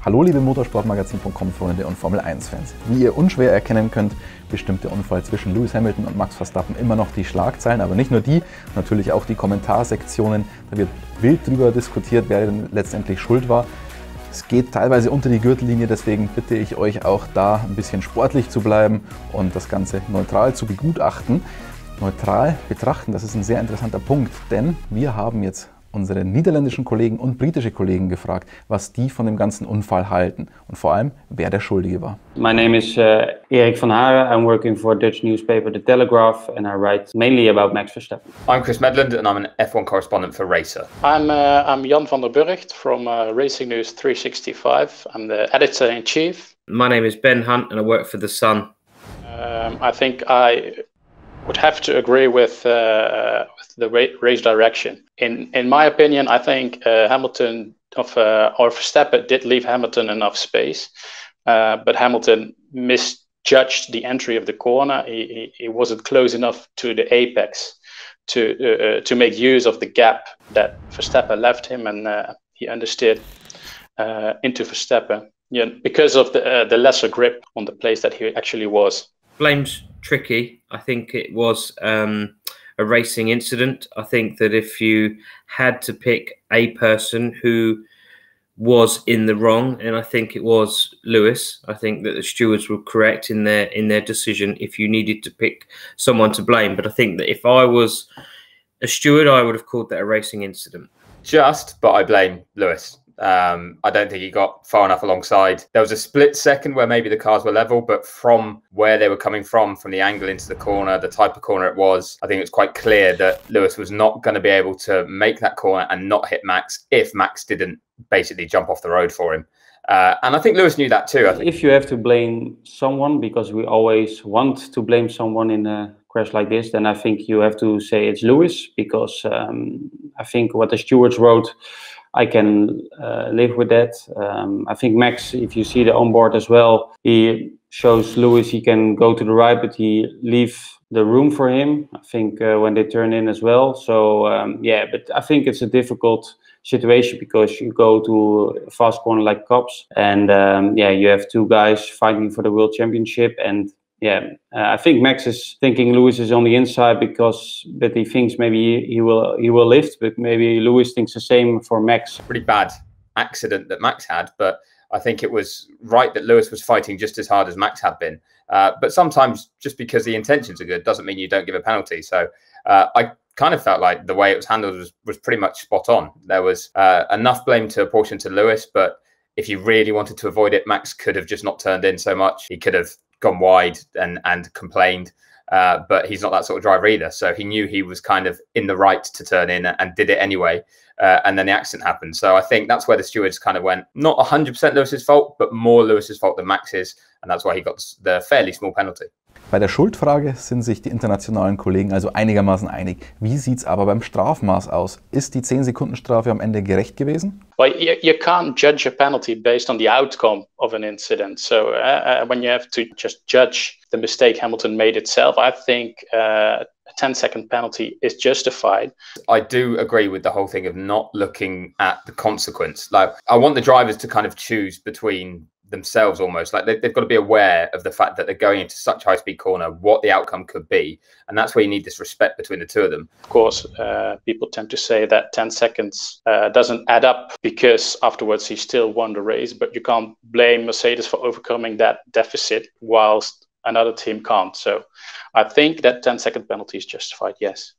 Hallo liebe Motorsport-Magazin.com Freunde und Formel 1 Fans. Wie ihr unschwer erkennen könnt, bestimmt der Unfall zwischen Lewis Hamilton und Max Verstappen immer noch die Schlagzeilen, aber nicht nur die, natürlich auch die Kommentarsektionen. Da wird wild drüber diskutiert, wer denn letztendlich schuld war. Es geht teilweise unter die Gürtellinie, deswegen bitte ich euch auch da ein bisschen sportlich zu bleiben und das Ganze neutral zu begutachten. Neutral betrachten, das ist ein sehr interessanter Punkt, denn wir haben jetzt unsere niederländischen Kollegen und britische Kollegen gefragt, was die von dem ganzen Unfall halten und vor allem, wer der Schuldige war. My name is Erik van Haren. I'm working for a Dutch newspaper, The Telegraph, and I write mainly about Max Verstappen. I'm Chris Medland and I'm an F1 correspondent for Racer. I'm Jan van der Burgt from Racing News 365. I'm the editor-in-chief. My name is Ben Hunt and I work for The Sun. I think I would have to agree with the race direction. In my opinion, I think Hamilton or Verstappen did leave Hamilton enough space, but Hamilton misjudged the entry of the corner. He wasn't close enough to the apex to make use of the gap that Verstappen left him, and he understeered into Verstappen, because of the lesser grip on the place that he actually was. Blame's tricky. I think it was a racing incident. I think that if you had to pick a person who was in the wrong, and I think it was Lewis. I think that the stewards were correct in their decision if you needed to pick someone to blame. But I think that if I was a steward, I would have called that a racing incident. But I blame Lewis. I don't think he got far enough alongside. There was a split second where maybe the cars were level, but from where they were coming from the angle into the corner, the type of corner it was, I think it was quite clear that Lewis was not going to be able to make that corner and not hit Max if Max didn't basically jump off the road for him. And I think Lewis knew that too. I think if you have to blame someone, because we always want to blame someone in a crash like this, then I think you have to say it's Lewis, because I think what the stewards wrote, I can live with that. I think Max, if you see the onboard as well, he shows Lewis he can go to the right, but he leave the room for him, I think, when they turn in as well. So, yeah, but I think it's a difficult situation because you go to a fast corner like Cops, and yeah, you have two guys fighting for the world championship, and yeah, I think Max is thinking Lewis is on the inside but he thinks maybe he will lift, but maybe Lewis thinks the same for Max. Pretty bad accident that Max had, but I think it was right that Lewis was fighting just as hard as Max had been. But sometimes just because the intentions are good doesn't mean you don't give a penalty. So I kind of felt like the way it was handled was pretty much spot on. There was enough blame to apportion to Lewis, but if you really wanted to avoid it, Max could have just not turned in so much. He could have gone wide and complained, but he's not that sort of driver either. So he knew he was kind of in the right to turn in and did it anyway. And then the accident happened. So I think that's where the stewards kind of went, not 100% Lewis's fault, but more Lewis's fault than Max's. And that's why he got the fairly small penalty. Bei der Schuldfrage sind sich die internationalen Kollegen also einigermaßen einig. Wie sieht es aber beim Strafmaß aus? Ist die 10-Sekunden-Strafe am Ende gerecht gewesen? Well, you can't judge a penalty based on the outcome of an incident. So when you have to just judge the mistake Hamilton made itself, I think a 10-second penalty is justified. I do agree with the whole thing of not looking at the consequence. Like, I want the drivers to kind of choose between themselves almost. Like they've got to be aware of the fact that they're going into such high-speed corner, what the outcome could be. And that's where you need this respect between the two of them. Of course, people tend to say that 10 seconds doesn't add up because afterwards he still won the race, but you can't blame Mercedes for overcoming that deficit whilst another team can't. So I think that 10-second penalty is justified, yes.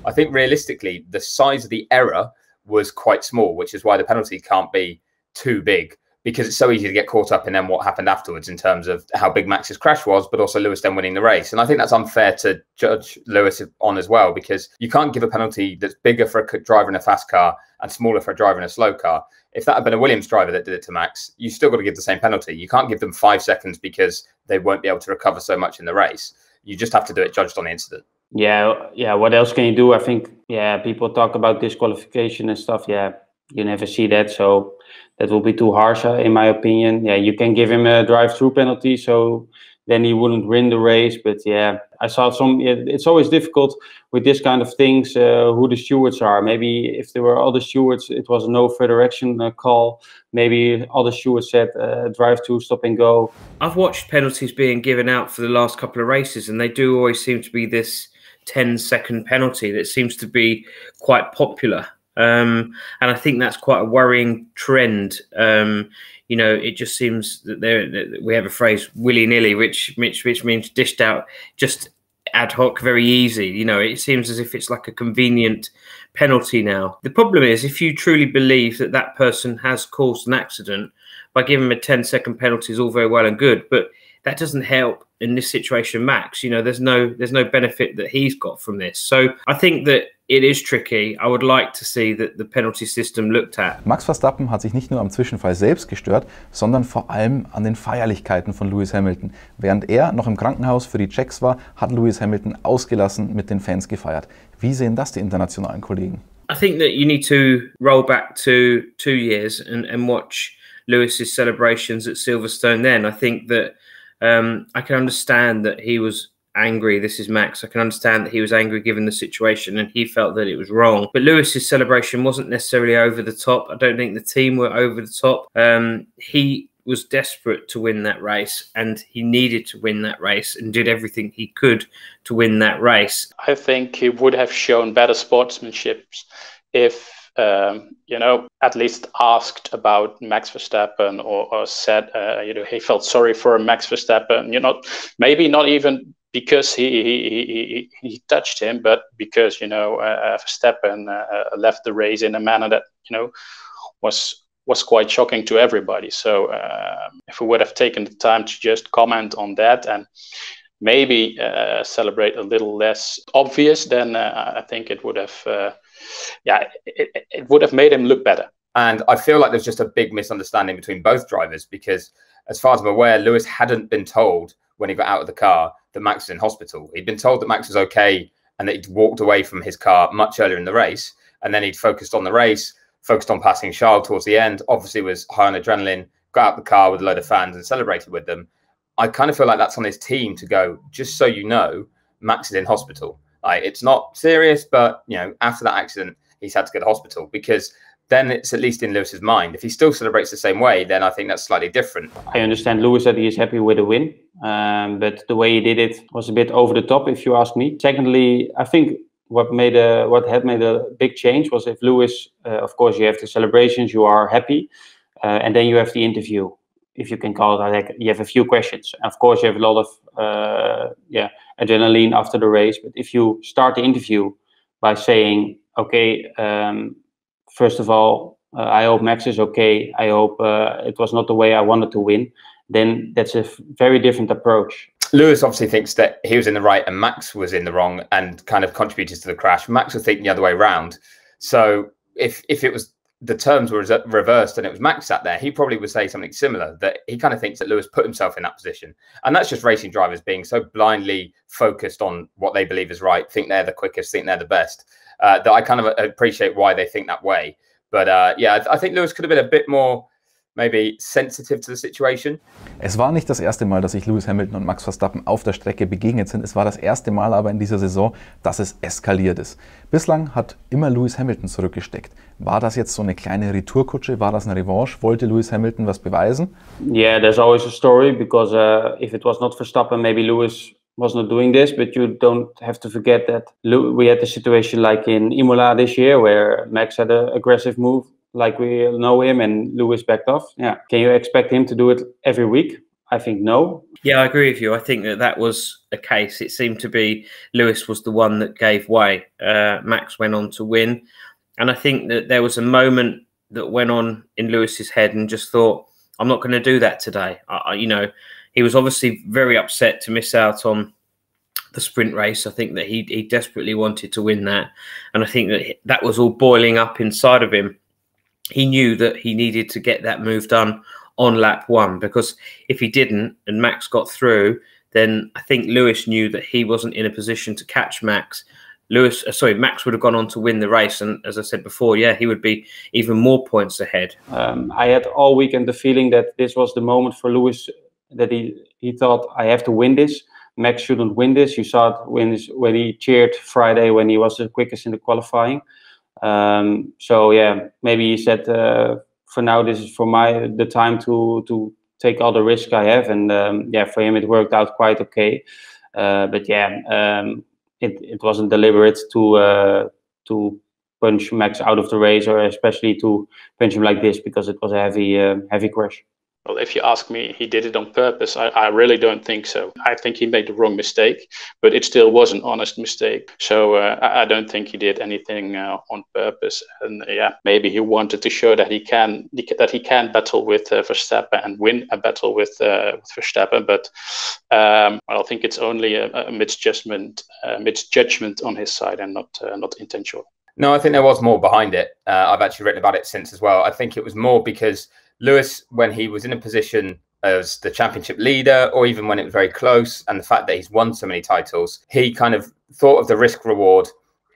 I think realistically, the size of the error was quite small, which is why the penalty can't be too big, because it's so easy to get caught up in then what happened afterwards in terms of how big Max's crash was, but also Lewis then winning the race. And I think that's unfair to judge Lewis on as well, because you can't give a penalty that's bigger for a driver in a fast car and smaller for a driver in a slow car. If that had been a Williams driver that did it to Max, you still got to give the same penalty. You can't give them 5 seconds because they won't be able to recover so much in the race. You just have to do it judged on the incident. Yeah. What else can you do? I think, yeah, people talk about disqualification and stuff. Yeah, you never see that, so that will be too harsh, in my opinion. Yeah, you can give him a drive-through penalty, so then he wouldn't win the race. But yeah, I saw some. It's always difficult with this kind of things, who the stewards are. Maybe if there were other stewards, it was a no further action call. Maybe other stewards said drive to, stop and go. I've watched penalties being given out for the last couple of races, and they do always seem to be this 10-second penalty that seems to be quite popular. And I think that's quite a worrying trend. You know, it just seems that we have a phrase willy-nilly, which means dished out just ad hoc, very easy. You know, it seems as if it's like a convenient penalty now. The problem is, if you truly believe that that person has caused an accident, by giving him a 10-second penalty is all very well and good, but that doesn't help in this situation Max. You know, there's no benefit that he's got from this. So I think that it is tricky. I would like to see that the penalty system looked at. Max Verstappen hat sich nicht nur am Zwischenfall selbst gestört, sondern vor allem an den Feierlichkeiten von Lewis Hamilton. Während er noch im Krankenhaus für die Checks war, hat Lewis Hamilton ausgelassen mit den Fans gefeiert. Wie sehen das die internationalen Kollegen? I think that you need to roll back to 2 years and watch Lewis's celebrations at Silverstone then. I think that I can understand that he was angry. This is Max. I can understand that he was angry given the situation and he felt that it was wrong. But Lewis's celebration wasn't necessarily over the top. I don't think the team were over the top. He was desperate to win that race and he needed to win that race and did everything he could to win that race. I think he would have shown better sportsmanship if you know, at least asked about Max Verstappen or said, you know, he felt sorry for Max Verstappen. You know, maybe not even because he touched him, but because, you know, Verstappen left the race in a manner that, you know, was quite shocking to everybody. So if we would have taken the time to just comment on that and maybe celebrate a little less obvious, then I think it would have. Yeah, it would have made him look better. And I feel like there's just a big misunderstanding between both drivers because, as far as I'm aware, Lewis hadn't been told when he got out of the car that Max was in hospital. He'd been told that Max was okay and that he'd walked away from his car much earlier in the race. And then he'd focused on the race, focused on passing Charles towards the end, obviously was high on adrenaline, got out the car with a load of fans and celebrated with them. I kind of feel like that's on his team to go, just so you know, Max is in hospital. Like, it's not serious, but, you know, after that accident, he's had to go to hospital because then it's at least in Lewis's mind. If he still celebrates the same way, then I think that's slightly different. I understand Lewis that he is happy with the win, but the way he did it was a bit over the top, if you ask me. Secondly, I think what had made a big change was if Lewis, of course, you have the celebrations, you are happy, and then you have the interview, if you can call it like. You have a few questions. Of course, you have a lot of adrenaline after the race. But if you start the interview by saying, okay, first of all, I hope Max is okay. I hope it was not the way I wanted to win. Then that's a very different approach. Lewis obviously thinks that he was in the right and Max was in the wrong and kind of contributed to the crash. Max was thinking the other way around. So if it was the terms were reversed and it was Max sat there, he probably would say something similar, that he kind of thinks that Lewis put himself in that position. And that's just racing drivers being so blindly focused on what they believe is right, think they're the quickest, think they're the best, that I kind of appreciate why they think that way. But yeah, I think Lewis could have been a bit more maybe sensitive to the situation. Es war nicht das erste Mal, dass sich Lewis Hamilton und Max Verstappen auf der Strecke begegnet sind. Es war das erste Mal aber in dieser Saison, dass es eskaliert ist. Bislang hat immer Lewis Hamilton zurückgesteckt. War das jetzt so eine kleine Retourkutsche? War das eine Revanche? Wollte Lewis Hamilton was beweisen? Yeah, there's always a story because if it was not Verstappen, maybe Lewis was not doing this, but you don't have to forget that we had a situation like in Imola this year where Max had an aggressive move, like we know him, and Lewis backed off. Yeah. Can you expect him to do it every week? I think no. Yeah, I agree with you. I think that was a case. It seemed to be Lewis was the one that gave way. Max went on to win. And I think that there was a moment that went on in Lewis's head and just thought, I'm not going to do that today. You know, he was obviously very upset to miss out on the sprint race. I think that he desperately wanted to win that. And I think that was all boiling up inside of him. He knew that he needed to get that move done on lap one, because if he didn't and Max got through, then I think Lewis knew that he wasn't in a position to catch Max. Max would have gone on to win the race, and as I said before, yeah, he would be even more points ahead. I had all weekend the feeling that this was the moment for Lewis that he thought, I have to win this. Max shouldn't win this. You saw it when he cheered Friday when he was the quickest in the qualifying. So yeah, maybe he said, for now this is for the time to take all the risk I have, and yeah, for him it worked out quite okay. But yeah, it wasn't deliberate to punch Max out of the race, or especially to punch him like this, because it was a heavy crash. Well, if you ask me, he did it on purpose. I really don't think so. I think he made the wrong mistake, but it still was an honest mistake. So I don't think he did anything on purpose. And yeah, maybe he wanted to show that he can battle with Verstappen and win a battle with Verstappen. But I think it's only a misjudgment on his side, and not intentional. No, I think there was more behind it. I've actually written about it since as well. I think it was more because Lewis, when he was in a position as the championship leader, or even when it was very close, and the fact that he's won so many titles, he kind of thought of the risk reward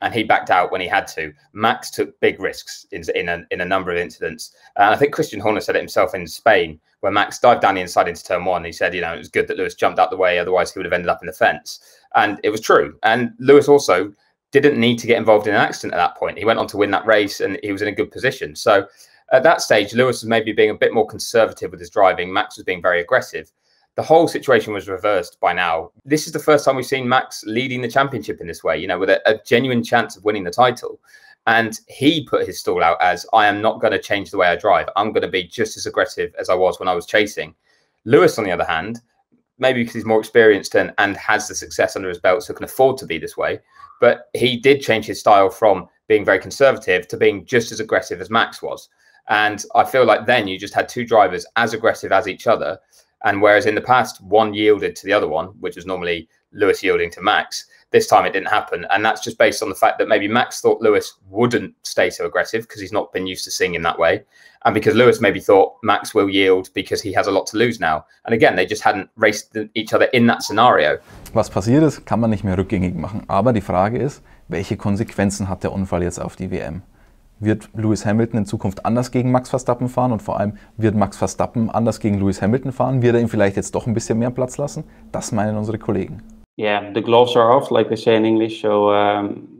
and he backed out when he had to. Max took big risks in a number of incidents. And I think Christian Horner said it himself in Spain, where Max dived down the inside into turn one. He said, it was good that Lewis jumped out the way, otherwise he would have ended up in the fence. And it was true. And Lewis also didn't need to get involved in an accident at that point. He went on to win that race and he was in a good position. So at that stage, Lewis was maybe being a bit more conservative with his driving. Max was being very aggressive. The whole situation was reversed by now. This is the first time we've seen Max leading the championship in this way, with a genuine chance of winning the title. And he put his stall out as, I am not going to change the way I drive. I'm going to be just as aggressive as I was when I was chasing. Lewis, on the other hand, maybe because he's more experienced and has the success under his belt, so can afford to be this way. But he did change his style from being very conservative to being just as aggressive as Max was. And I feel like then you just had two drivers as aggressive as each other. And whereas in the past, one yielded to the other one, which was normally Lewis yielding to Max, this time it didn't happen. And that's just based on the fact that maybe Max thought Lewis wouldn't stay so aggressive because he's not been used to seeing him that way. And because Lewis maybe thought Max will yield because he has a lot to lose now. And again, they just hadn't raced each other in that scenario. Was passiert ist, kann man nicht mehr rückgängig machen. Aber die Frage ist, welche Konsequenzen hat der Unfall jetzt auf die WM? Wird Lewis Hamilton in Zukunft anders gegen Max Verstappen fahren? Und vor allem, wird Max Verstappen anders gegen Lewis Hamilton fahren? Wird er ihm vielleicht jetzt doch ein bisschen mehr Platz lassen? Das meinen unsere Kollegen. Yeah, the gloves are off, like they say in English. So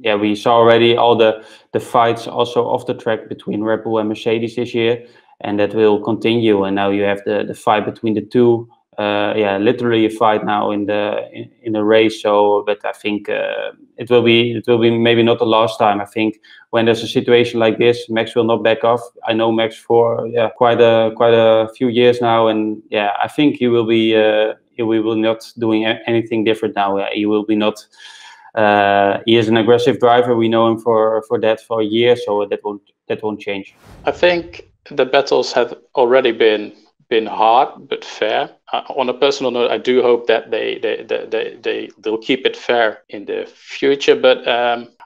yeah, we saw already all the fights also off the track between Red Bull and Mercedes this year, and that will continue. And now you have the fight between the two. Yeah, literally a fight now in the race. So, but I think it will be maybe not the last time. I think when there's a situation like this, Max will not back off. I know Max for quite a few years now, and yeah, I think he will be. We will not doing anything different now. He will be not. He is an aggressive driver. We know him for that for a year, so that won't change. I think the battles have already been hard but fair. On a personal note, I do hope that they'll keep it fair in the future. But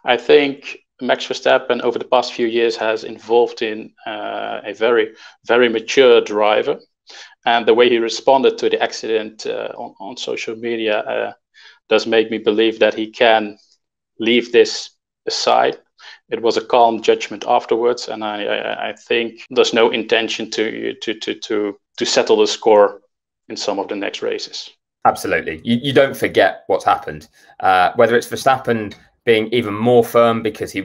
I think Max Verstappen over the past few years has evolved in a very, very mature driver. And the way he responded to the accident on social media does make me believe that he can leave this aside. It was a calm judgment afterwards, and I think there's no intention to settle the score in some of the next races. Absolutely. You don't forget what's happened. Whether it's Verstappen being even more firm because he's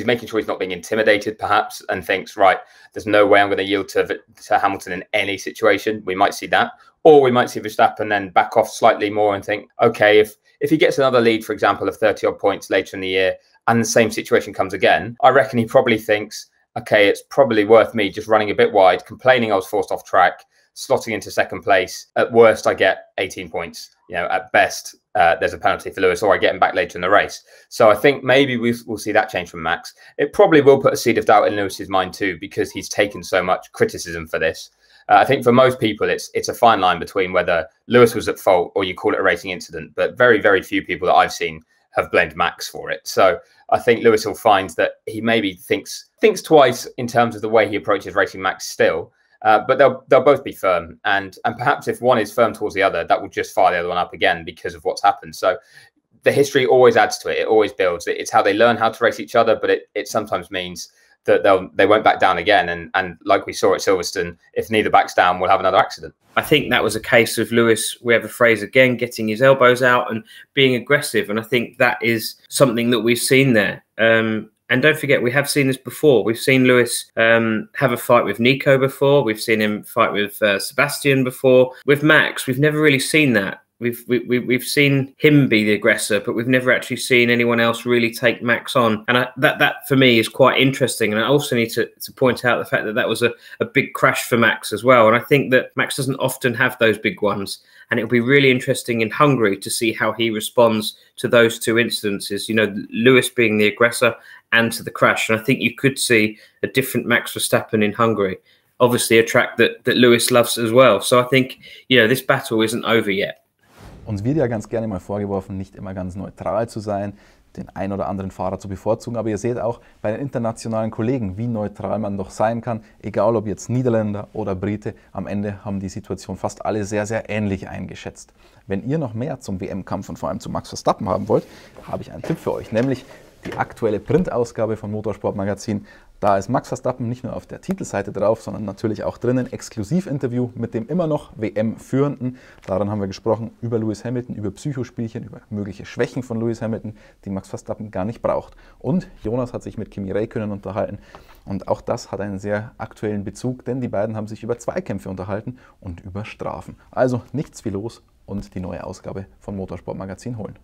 making sure he's not being intimidated, perhaps, and thinks, right, there's no way I'm going to yield to Hamilton in any situation. We might see that. Or we might see Verstappen then back off slightly more and think, okay, if he gets another lead, for example, of 30-odd points later in the year, and the same situation comes again, I reckon he probably thinks, okay, it's probably worth me just running a bit wide, complaining I was forced off track, slotting into second place. At worst, I get 18 points. At best, there's a penalty for Lewis, or I get him back later in the race. So I think maybe we'll see that change from Max. It probably will put a seed of doubt in Lewis's mind too, because he's taken so much criticism for this. I think for most people, it's a fine line between whether Lewis was at fault or you call it a racing incident. But very, very few people that I've seen have blamed Max for it. So I think Lewis will find that he maybe thinks twice in terms of the way he approaches racing Max still. But they'll both be firm, and perhaps if one is firm towards the other, that will just fire the other one up again because of what's happened. So the history always adds to it. It always builds. It's how they learn how to race each other, but it sometimes means that they won't back down again. And like we saw at Silverstone, if neither backs down, we'll have another accident. I think that was a case of Lewis, we have a phrase again, getting his elbows out and being aggressive. And I think that is something that we've seen there. And don't forget, we have seen this before. We've seen Lewis have a fight with Nico before. We've seen him fight with Sebastian before. With Max, we've never really seen that. We've seen him be the aggressor, but we've never actually seen anyone else really take Max on. And that for me is quite interesting. And I also need to point out the fact that that was a big crash for Max as well. And I think that Max doesn't often have those big ones. And it'll be really interesting in Hungary to see how he responds to those two incidences, you know, Lewis being the aggressor and to the crash. And I think you could see a different Max Verstappen in Hungary. Obviously a track that Lewis loves as well. So I think, you know, this battle isn't over yet. Uns wird ja ganz gerne mal vorgeworfen, nicht immer ganz neutral zu sein, den ein oder anderen Fahrer zu bevorzugen. Aber ihr seht auch bei den internationalen Kollegen, wie neutral man doch sein kann. Egal ob jetzt Niederländer oder Brite, am Ende haben die Situation fast alle sehr, sehr ähnlich eingeschätzt. Wenn ihr noch mehr zum WM-Kampf und vor allem zu Max Verstappen haben wollt, habe ich einen Tipp für euch, nämlich die aktuelle Print-Ausgabe von Motorsport-Magazin. Da ist Max Verstappen nicht nur auf der Titelseite drauf, sondern natürlich auch drinnen Exklusivinterview mit dem immer noch WM-Führenden. Daran haben wir gesprochen über Lewis Hamilton, über Psychospielchen, über mögliche Schwächen von Lewis Hamilton, die Max Verstappen gar nicht braucht. Und Jonas hat sich mit Kimi Räikkönen unterhalten und auch das hat einen sehr aktuellen Bezug, denn die beiden haben sich über Zweikämpfe unterhalten und über Strafen. Also nichts wie los und die neue Ausgabe von Motorsport-Magazin holen.